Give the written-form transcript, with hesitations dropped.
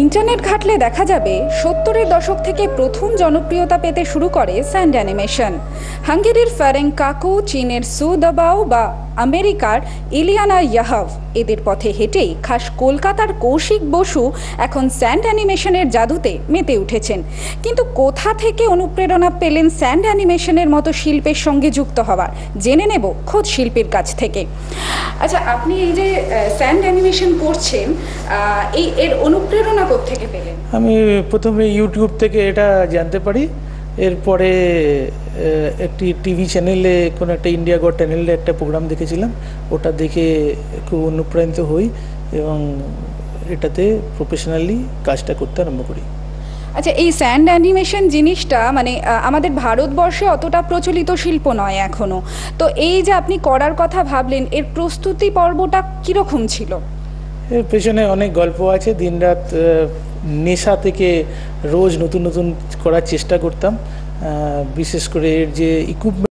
Internet ঘাটলে দেখা যাবে 70-এর দশক থেকে প্রথম জনপ্রিয়তা পেতে শুরু করে স্যান্ড অ্যানিমেশন। হাঙ্গেরির ফেরেঙ্ক কাকু, চীনের সু দাবাও বা আমেরিকার ইলিয়ানা ইয়াহাভ এদের পথে হেঁটেই খাস কলকাতার কৌশিক বসু এখন স্যান্ড অ্যানিমেশনের জাদুতে মেতে উঠেছেন। কিন্তু কোথা থেকে অনুপ্রেরণা পেলেন স্যান্ড অ্যানিমেশনের মতো শিল্পের সঙ্গে যুক্ত হওয়ার, জেনে নেব খোদ শিল্পীর কাছ থেকে। আচ্ছা, আপনি এই যে স্যান্ড অ্যানিমেশন করছেন, এর অনুপ্রেরণা কোত্থেকে পেলেন? আমি প্রথমে ইউটিউব থেকে এটা জানতে পারি। এরপরে একটি টিভি চ্যানেলে, কোনো একটা ইন্ডিয়া গড চ্যানেলে একটা প্রোগ্রাম দেখেছিলাম, ওটা দেখে খুব অনুপ্রাণিত হই এবং এটাতে প্রফেশনালি কাজটা করতে আরম্ভ করি। আচ্ছা, এই স্যান্ড অ্যানিমেশন জিনিসটা মানে আমাদের ভারতবর্ষে অতটা প্রচলিত শিল্প নয় এখনো। তো এই যে আপনি করার কথা ভাবলেন, এর প্রস্তুতি পর্বটা কীরকম ছিল? এর পেছনে অনেক গল্প আছে। দিনরাত নেশা থেকে রোজ নতুন নতুন করার চেষ্টা করতাম। বিশেষ করে এর যে ইকুইপমেন্ট